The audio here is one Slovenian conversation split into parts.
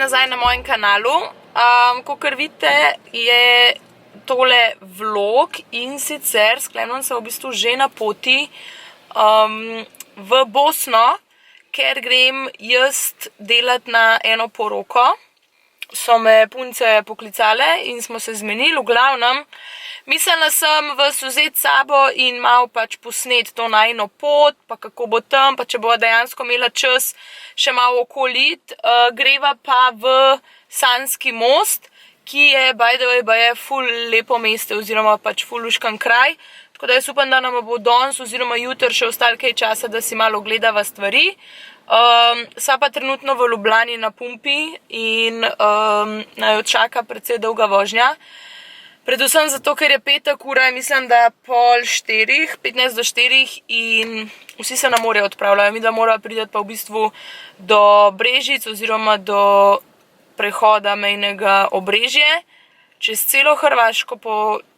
nazaj na mojem kanalu. Kakor vidite, je tole vlog in sicer s Klemnom sem v bistvu že na poti v Bosno, ker grem jaz delati na eno poroko. So me punce poklicale in smo se zmenili, v glavnem. Mislila sem vas vzeti sabo in malo pač posneti to najino pot, pa kako bo tam, pa če bo dejansko imela čas še malo okoliti. Greva pa v Sanski most, ki je, by the way, ful lepo mesto oziroma pač ful luškan kraj. Tako da jaz upam, da nam bo danes oziroma jutri še ostalo kaj časa, da si malo ogledava stvari. Sva pa trenutno v Ljubljani na pumpi in naj jo čaka precej dolga vožnja. Predvsem zato, ker je petek, ura je mislim, da 3:30, 15 do 4 in vsi se na morje odpravljajo. Mi da morava priti pa v bistvu do Brežic oziroma do prehoda mejnega Obrežje, čez celo Hrvaško,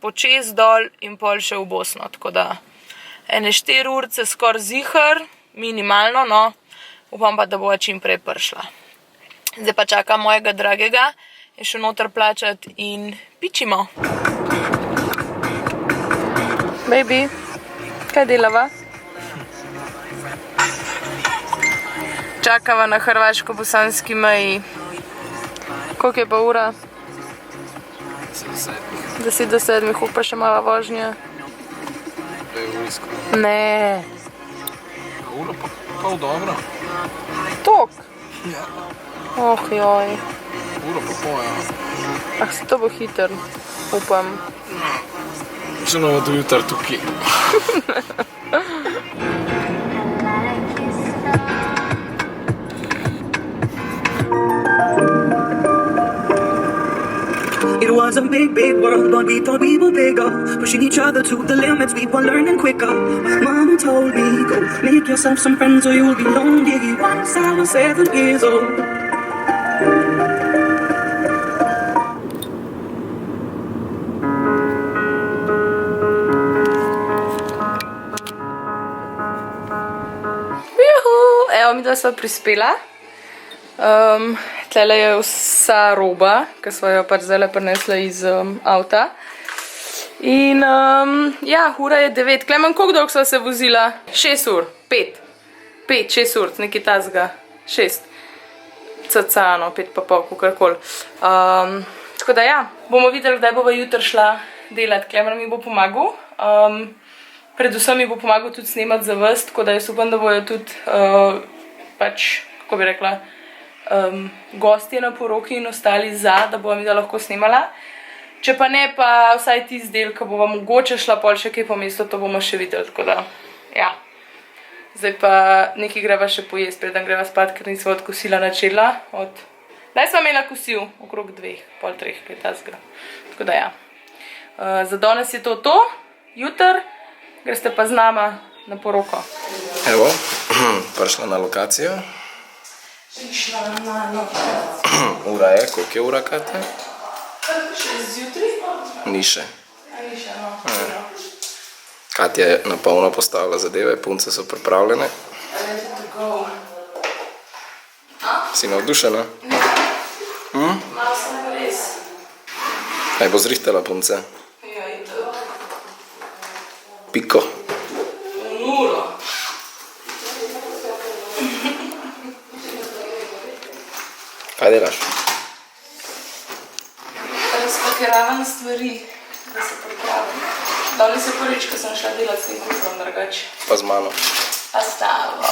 počez dol in pol še v Bosno. Tako da ene 4 urce skoraj ziher, minimalno, no. Upam pa, da bova čim prej prišla. Zdaj pa čakam mojega dragega, je še noter plačati in pičimo. Baby, kaj delava? Čakava na hrvaško-bosanski meji. Koliko je pa ura? 10 do 7, pa še mala vožnja. Ne. Ura pa pol dobro. Tok? Ja. Oh, joj. Ura pa pol, ja. Ah, se to bo hiter, upam. Še novo do jutra tukaj. It was a big, big world, but we thought we were bigger. Pushing each other to the limits, we were learning quicker. Mama told me, go make yourself some friends or you'll be lonely. Once I was 7 years old. Juhu, evo, mi dva sva prispela. Tlele je vsa roba, ki sva jo pač zdaj prinesla iz avta. In ja, ura je 9. Klemen, koliko dolgo sva se vozila? 6 ur, 5, 6 ur, nekaj tazga, 6. Cacano, 5 pa pol, kakorkoli. Tako da ja, bomo videli, kdaj bova jutri šla delati. Klemen mi bo pomagal. Predvsem mi bo pomagal tudi snemati za vas, tako da jaz upam, da bojo tudi pač, kako bi rekla, gostje na poroki in ostali za, da bova mi da lahko snemala. Če pa ne, pa vsaj tisti del, ko bova mogoče šla pol še kaj po mestu, to bomo še videli, tako da, ja. Zdaj pa nekaj greva še pojesti, preden greva spat, ker nisva od kosila načela. Daj sva imela kosil, okrog 2, pol 3, kaj tazga. Tako da, ja. Za danes je to. Jutri greste pa z nama na poroko. Evo, prišla na lokacijo. Prišla na lokacijo. Ura je, koliko je ura, Katja? Še zjutraj? Ni še. Ni še, no. Katja je na polno postavila zadeve, punce so pripravljene. Ready to go. Si navdušena? Malo sem pa res. Kaj bo zrihtala, punce? Ja, in to. Piko. Nulo. Kaj delaš? Razpakiravam stvari, da se pripravim. Danes je prvič, ko sem šla delati s tem kufrom drugače. Pa z mano. A stavo.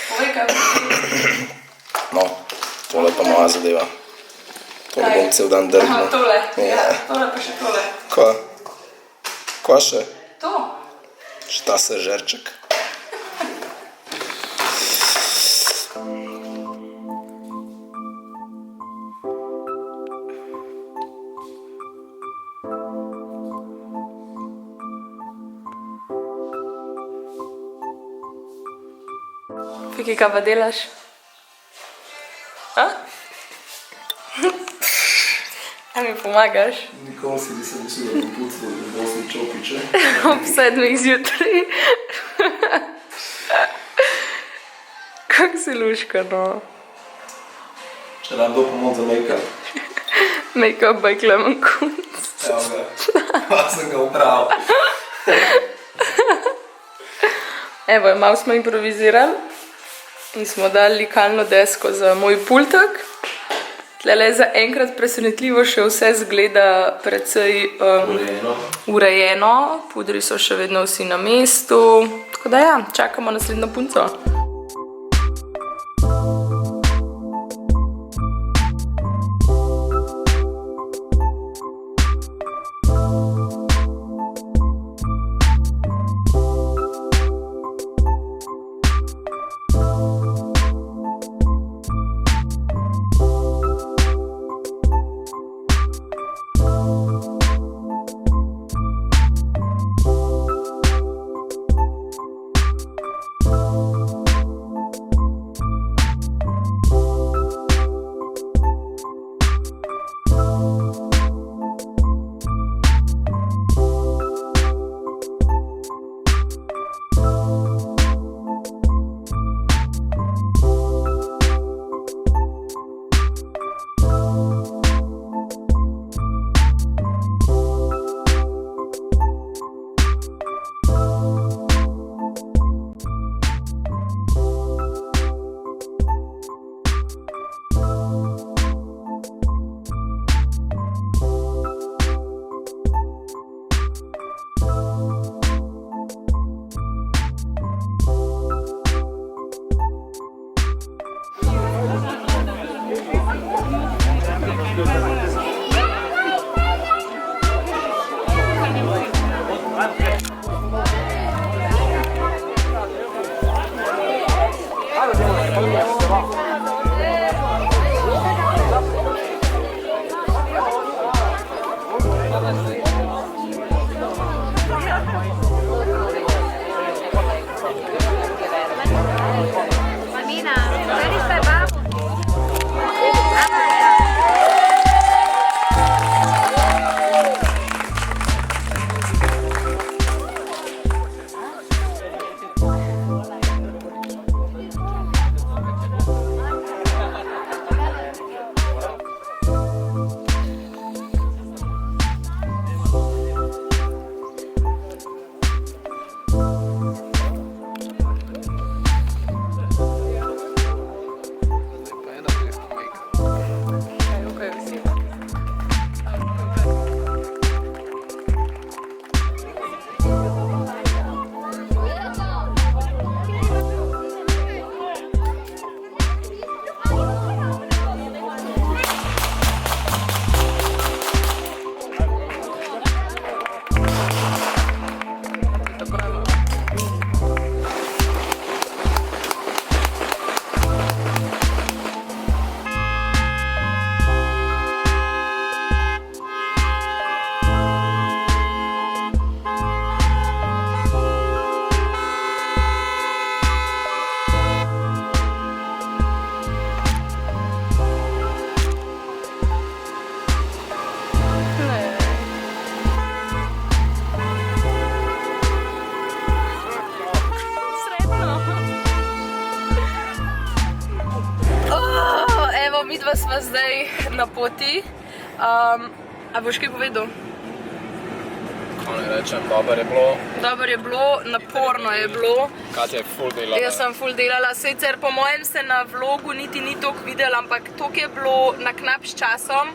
Povej, kaj bi. No, tole pa moja zadeva. Tole bom cel dan drgnil. Aha, tole. Ja, tole pa še tole. Kaj? Kaj še? To. Šta se žerček? Fiki, kaj pa delaš? A? A mi pomagaš? Nikoli si nisem mislil, da bom pucil v Bosni čopiče. Ob 7 zjutraj. Kako si luška, no. Če nam kdo pomoč za make-up. Make-up by Klemen Kunc. Evo ga, pa sem ga upravil. Evo, malo smo improvizirali in smo dali likalno desko za moj pultek. Tlele za enkrat presenetljivo še vse zgleda precej urejeno. Pudri so še vedno vsi na mestu. Tako da ja, čakamo naslednjo punco. Midva sva zdaj na poti. A boš kaj povedal? Kaj ne rečem, dobro je bilo. Dobro je bilo, naporno je bilo. Katja je ful delala. Jaz sem ful delala, sicer po mojem se na vlogu niti ni toliko videla, ampak toliko je bilo na knap s časom,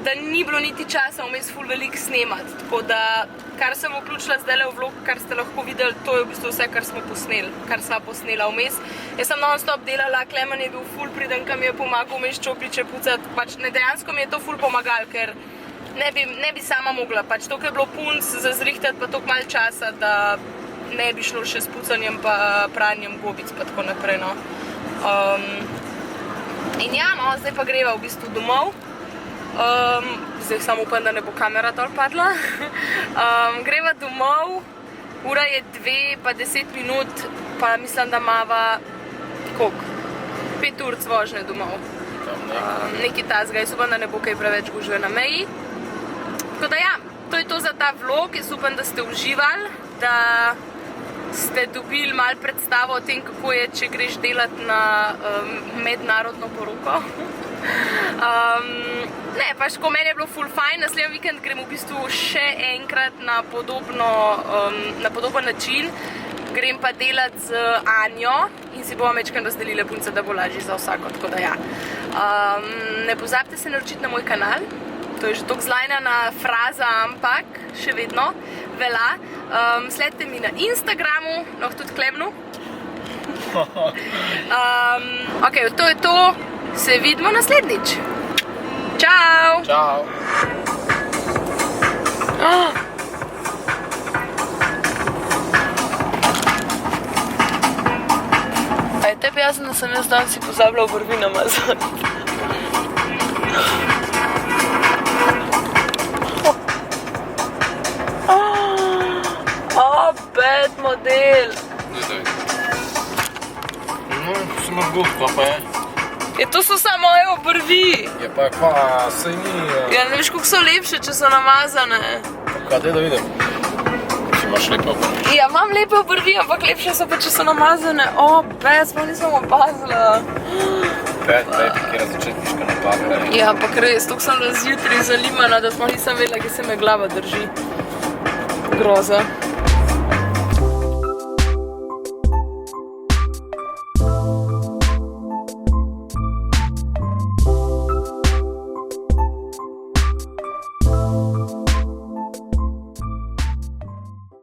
da ni bilo niti časa vmes ful veliko snemati. Tako da, kar sem vključila zdajle v vlog, kar ste lahko videli, to je v bistvu vse, kar smo posneli, kar sva posnela vmes. Jaz sem non-stop delala, Klemen je bil ful priden, ki mi je pomagal vmes čopiče pucati. Pač dejansko mi je to ful pomagal, ker ne bi sama mogla. Pač toliko je bilo punc za zrihtati, pa toliko malo časa, da ne bi šlo še s pucanjem pa pranjem gobic pa tako naprej, no. In ja, no, zdaj pa greva v bistvu domov. Zdaj samo upam, da ne bo kamera dol padla. Greva domov, ura je 2 pa 10 minut, pa mislim, da imava koliko? 5 ur vožnje domov. Nekaj tazga, jaz upam, da ne bo kaj preveč gužve na meji. Tako da ja, to je to za ta vlog, jaz upam, da ste uživali, da ste dobili malo predstavo o tem, kako je, če greš delati na mednarodno poroko. Ne, pač ko meni je bilo ful fajn, naslednji vikend grem v bistvu še enkrat na podoben način. Grem pa delat z Anjo in si bomo mečkaj razdelile punce, da bo lažje za vsako, tako da ja. Ne pozabite se naročiti na moj kanal, to je že toliko zlajnana fraza, ampak še vedno velja. Sledite mi na Instagramu, lahko tudi Klemnu. Ok, to je to, se vidimo naslednjič. Čau! Čau! A je tebi jasno, da sem jaz dan si pozabila obrvi namazati? Bad model! No, sem odgut, kva pa je? To so samo moje obrvi. Je pa kva, sej ni... Ja, ne veš, koliko so lepše, če so namazane. Kaj, daj da vidim. Si imaš lepe obrvi. Ja, imam lepe obrvi, ampak lepše so pa, če so namazane. Bad, sploh nisem opazila. Bad, baby, kjera začetniška napaka. Ja, ampak res, toliko sem zjutraj zalimana, da sploh nisem vedela, kje se me glava drži. Groza.